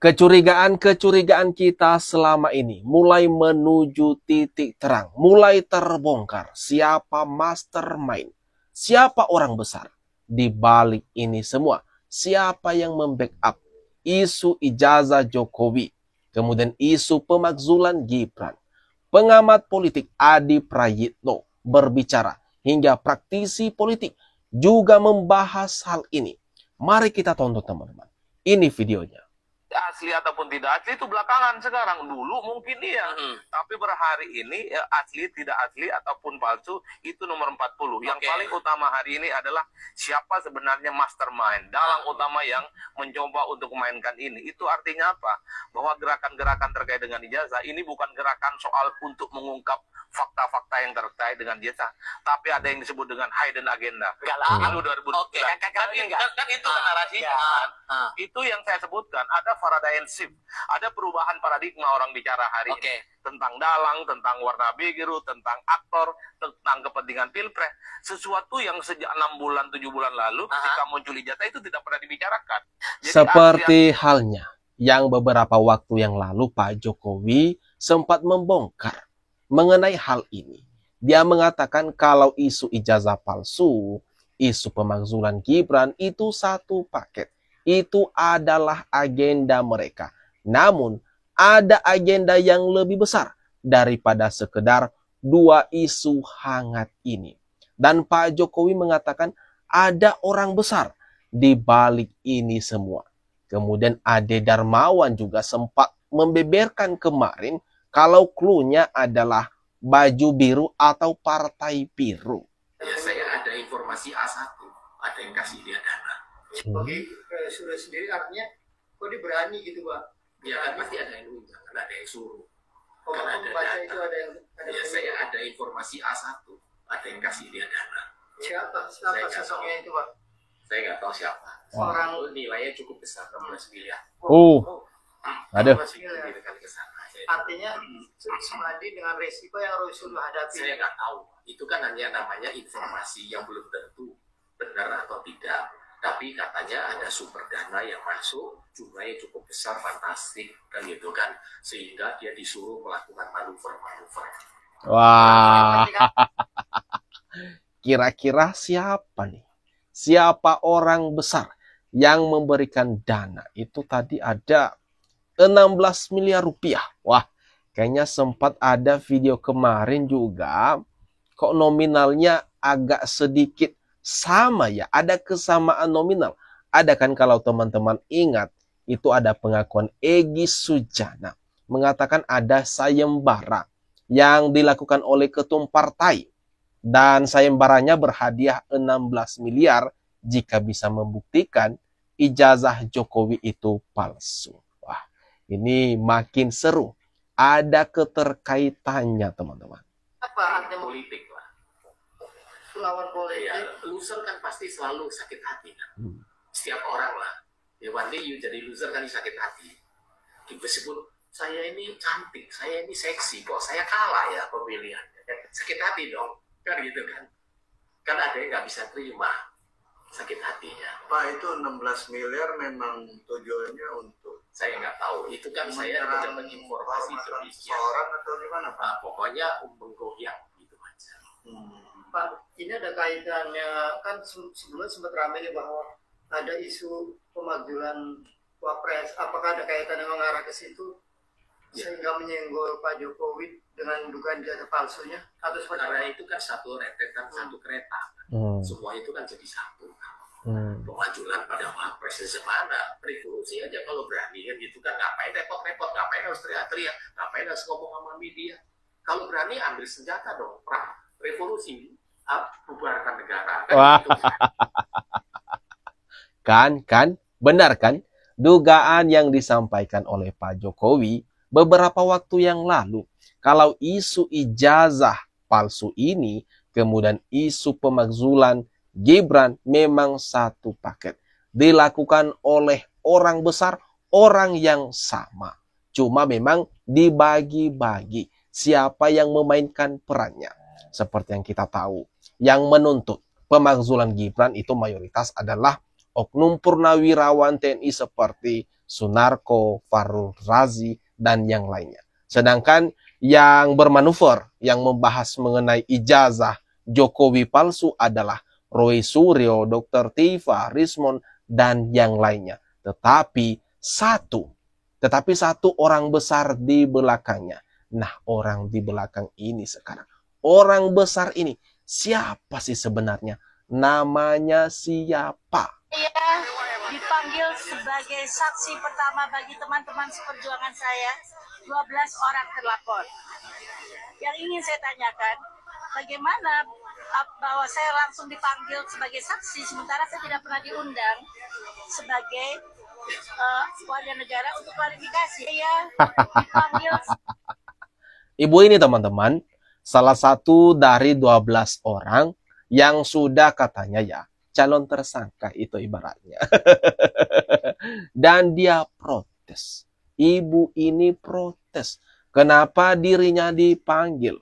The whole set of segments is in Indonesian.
Kecurigaan-kecurigaan kita selama ini mulai menuju titik terang, mulai terbongkar siapa mastermind, siapa orang besar di balik ini semua, siapa yang membackup isu ijazah Jokowi, kemudian isu pemakzulan Gibran. Pengamat politik Adi Prayitno berbicara hingga praktisi politik juga membahas hal ini. Mari kita tonton teman-teman. Ini videonya. Asli ataupun tidak asli itu belakangan sekarang. Dulu mungkin iya. Tapi berhari ini ya, asli, tidak asli ataupun palsu itu nomor 40. Yang paling utama hari ini adalah siapa sebenarnya mastermind, dalang utama yang mencoba untuk memainkan ini. Itu artinya apa? Bahwa gerakan-gerakan terkait dengan ijazah ini bukan gerakan soal untuk mengungkap fakta-fakta yang terkait dengan ijazah, tapi ada yang disebut dengan hidden agenda. Pemilu 2009. Kan itu narasinya. Itu yang saya sebutkan. Ada paradigm shift, ada perubahan paradigma orang bicara hari ini tentang dalang, tentang warna biru, tentang aktor, tentang kepentingan pilpres, sesuatu yang sejak 6 bulan 7 bulan lalu ketika muncul ijazah itu tidak pernah dibicarakan. Jadi seperti halnya yang beberapa waktu yang lalu Pak Jokowi sempat membongkar mengenai hal ini. Dia mengatakan kalau isu ijazah palsu, isu pemakzulan Gibran itu satu paket. Itu adalah agenda mereka. Namun, ada agenda yang lebih besar daripada sekedar dua isu hangat ini. Dan Pak Jokowi mengatakan ada orang besar di balik ini semua. Kemudian Ade Darmawan juga sempat membeberkan kemarin kalau clue-nya adalah baju biru atau partai biru. Ya, saya ada informasi A1, ada yang kasih dia dana. Oke, sudah sendiri artinya kok dia berani gitu, Pak? Ya kan pasti ada yang undang, kan ada yang suruh. Oh, kan ada data. Itu ada yang ya saya ada informasi A1, ada yang kasih dia dana. Siapa sosoknya itu, Pak? Saya nggak tahu siapa. Orang nilainya cukup besar, 16 miliar. Aduh. Artinya semadi dengan resiko yang harus sudah hadapi. Saya nggak tahu. Itu kan hanya namanya informasi yang belum tentu benar atau tidak. Tapi katanya ada sumber dana yang masuk, jumlahnya cukup besar, fantastik, kan gitu kan. Sehingga dia disuruh melakukan manuver-manuver. Wah, kira-kira siapa nih? Siapa orang besar yang memberikan dana? Itu tadi ada 16 miliar rupiah. Wah, kayaknya sempat ada video kemarin juga. Kok nominalnya agak sedikit sama ya, ada kesamaan nominal. Ada kan kalau teman-teman ingat, itu ada pengakuan Egy Sujana. Mengatakan ada sayembara yang dilakukan oleh ketum partai. Dan sayembaranya berhadiah 16 miliar jika bisa membuktikan ijazah Jokowi itu palsu. Wah, ini makin seru. Ada keterkaitannya teman-teman. Apa artinya Politik lah. lawan politik? Ya, loser kan pasti selalu sakit hati kan. Setiap orang lah. Ya one day you jadi loser kan sakit hati. Meskipun saya ini cantik, saya ini seksi, kok saya kalah ya pemilihannya. Sakit hati dong, kan gitu kan. Kan ada yang nggak bisa terima sakit hatinya. Pak, itu 16 miliar memang tujuannya untuk saya nggak tahu. Itu kan saya mendapat informasi demikian. Seorang atau gimana, Pak? Nah, pokoknya menggoyang gitu aja. Pak, ini ada kaitannya, kan sebelumnya sempat ramai nih bahwa ada isu pemakzulan Wapres. Apakah ada kaitan yang mengarah ke situ sehingga menyenggol Pak Jokowi dengan dugaan ijazah palsunya? Atau seperti Karena itu kan satu rentetan, satu kereta. Semua itu kan jadi satu. Pemakzulan pada Wapres semana, revolusi aja kalau berani kan gitu kan. Ngapain repot-repot, ngapain harus teriak-teriak, ngapain harus ngomong sama media. Kalau berani ambil senjata dong, perang, revolusi. Bubarkan negara. Wah. Kan, benar kan? Dugaan yang disampaikan oleh Pak Jokowi beberapa waktu yang lalu. Kalau isu ijazah palsu ini, kemudian isu pemakzulan Gibran memang satu paket. Dilakukan oleh orang besar, orang yang sama. Cuma memang dibagi-bagi siapa yang memainkan perannya. Seperti yang kita tahu, yang menuntut pemakzulan Gibran itu mayoritas adalah oknum purnawirawan TNI seperti Sunarko, Fahrul Razi, dan yang lainnya. Sedangkan yang bermanuver, yang membahas mengenai ijazah Jokowi palsu adalah Roy Suryo, Dr. Tifa, Rismon, dan yang lainnya. Tetapi satu orang besar di belakangnya. Nah, orang di belakang ini sekarang, orang besar ini, siapa sih sebenarnya? Namanya siapa? Saya dipanggil sebagai saksi pertama bagi teman-teman seperjuangan saya, 12 orang terlapor. Yang ingin saya tanyakan, bagaimana bahwa saya langsung dipanggil sebagai saksi, sementara saya tidak pernah diundang sebagai warga negara untuk klarifikasi. Saya dipanggil. Ibu ini teman-teman, salah satu dari 12 orang yang sudah katanya ya, calon tersangka itu ibaratnya. Dan dia protes. Ibu ini protes. Kenapa dirinya dipanggil?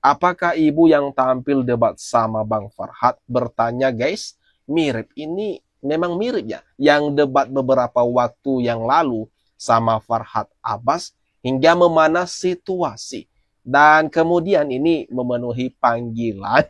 Apakah ibu yang tampil debat sama Bang Farhad bertanya, guys, mirip ini, memang mirip ya, yang debat beberapa waktu yang lalu sama Farhad Abbas hingga memanas situasi. Dan kemudian ini memenuhi panggilan.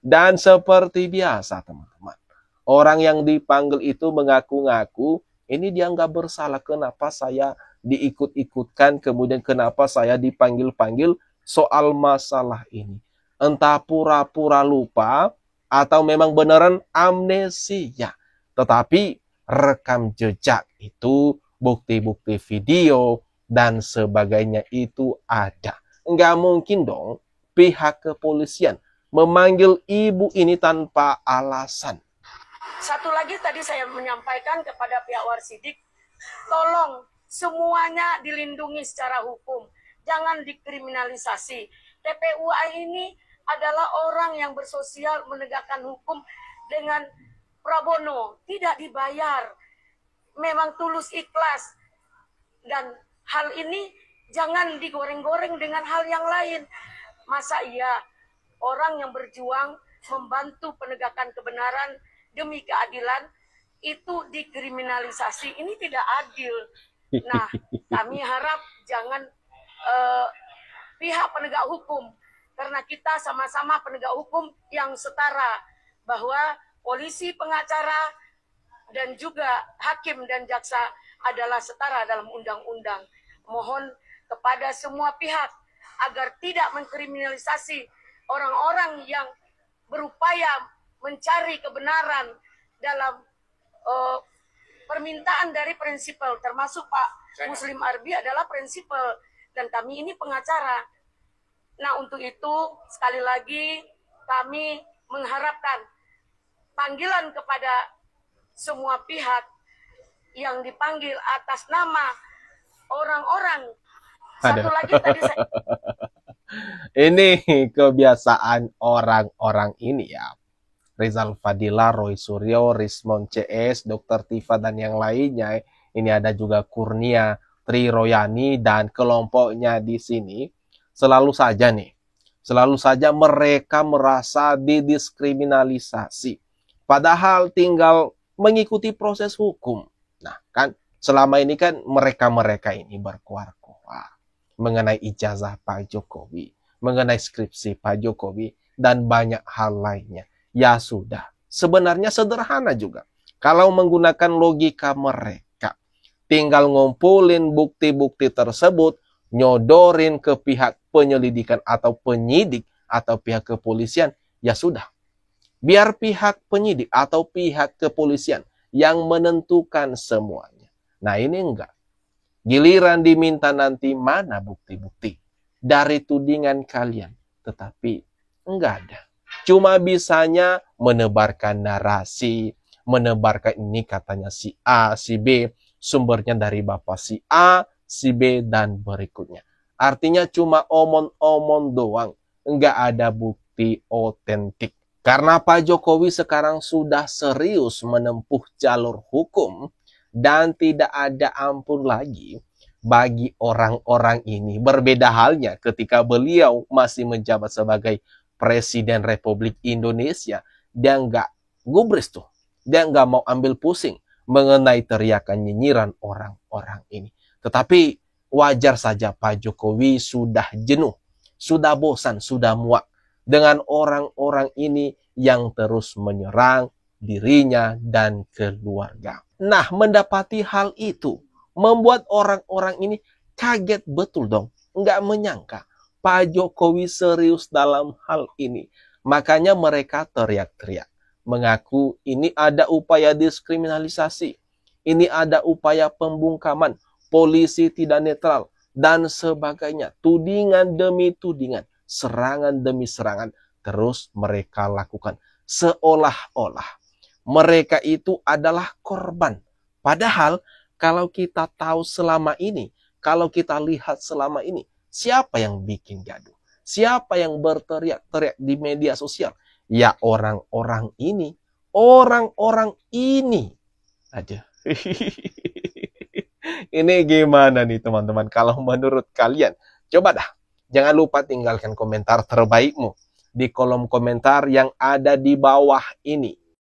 Dan seperti biasa teman-teman, orang yang dipanggil itu mengaku-ngaku, ini dia nggak bersalah, kenapa saya diikut-ikutkan, kemudian kenapa saya dipanggil-panggil soal masalah ini. Entah pura-pura lupa, atau memang beneran amnesia. Tetapi rekam jejak itu, bukti-bukti video, dan sebagainya itu ada. Nggak mungkin dong pihak kepolisian memanggil ibu ini tanpa alasan. Satu lagi tadi saya menyampaikan kepada pihak Warsidik, tolong semuanya dilindungi secara hukum. Jangan dikriminalisasi. TPUA ini adalah orang yang bersosial menegakkan hukum dengan pro bono, tidak dibayar. Memang tulus ikhlas. Dan hal ini jangan digoreng-goreng dengan hal yang lain. Masa iya orang yang berjuang membantu penegakan kebenaran demi keadilan itu dikriminalisasi? Ini tidak adil. Nah, kami harap jangan pihak penegak hukum, karena kita sama-sama penegak hukum yang setara, bahwa polisi, pengacara, dan juga hakim dan jaksa adalah setara dalam undang-undang. Mohon kepada semua pihak agar tidak mengkriminalisasi orang-orang yang berupaya mencari kebenaran dalam permintaan dari prinsipal, termasuk Pak Muslim Arbi adalah prinsipal, dan kami ini pengacara. Nah, untuk itu sekali lagi kami mengharapkan panggilan kepada semua pihak yang dipanggil atas nama orang-orang. Satu lagi tadi saya... Ini kebiasaan orang-orang ini ya. Rizal Fadila, Roy Suryo, Rismon CS, Dr. Tifa, dan yang lainnya. Ini ada juga Kurnia, Tri Royani, dan kelompoknya di sini. Selalu saja mereka merasa didiskriminalisasi. Padahal tinggal mengikuti proses hukum. Nah, kan selama ini kan mereka ini berkuar-kuar mengenai ijazah Pak Jokowi, mengenai skripsi Pak Jokowi, dan banyak hal lainnya. Ya sudah, sebenarnya sederhana juga. Kalau menggunakan logika mereka, tinggal ngumpulin bukti-bukti tersebut, nyodorin ke pihak penyelidikan atau penyidik atau pihak kepolisian, ya sudah. Biar pihak penyidik atau pihak kepolisian yang menentukan semuanya. Nah, ini enggak. Giliran diminta nanti mana bukti-bukti dari tudingan kalian. Tetapi enggak ada. Cuma bisanya menebarkan narasi, menebarkan ini katanya si A, si B, sumbernya dari bapak si A, si B, dan berikutnya. Artinya cuma omong-omong doang. Enggak ada bukti otentik. Karena Pak Jokowi sekarang sudah serius menempuh jalur hukum dan tidak ada ampun lagi bagi orang-orang ini. Berbeda halnya ketika beliau masih menjabat sebagai Presiden Republik Indonesia. Dia nggak gubris tuh Dia nggak mau ambil pusing mengenai teriakan nyinyiran orang-orang ini. Tetapi wajar saja Pak Jokowi sudah jenuh, sudah bosan, sudah muak dengan orang-orang ini yang terus menyerang dirinya dan keluarga. Nah, mendapati hal itu membuat orang-orang ini kaget betul dong. Nggak menyangka Pak Jokowi serius dalam hal ini. Makanya mereka teriak-teriak, mengaku ini ada upaya diskriminalisasi, ini ada upaya pembungkaman, polisi tidak netral, dan sebagainya. Tudingan demi tudingan, serangan demi serangan, terus mereka lakukan. Seolah-olah mereka itu adalah korban. Padahal kalau kita tahu selama ini, kalau kita lihat selama ini, siapa yang bikin gaduh? Siapa yang berteriak-teriak di media sosial? Ya orang-orang ini. Orang-orang ini. Aja. Ini gimana nih teman-teman? Kalau menurut kalian, coba dah. Jangan lupa tinggalkan komentar terbaikmu di kolom komentar yang ada di bawah ini.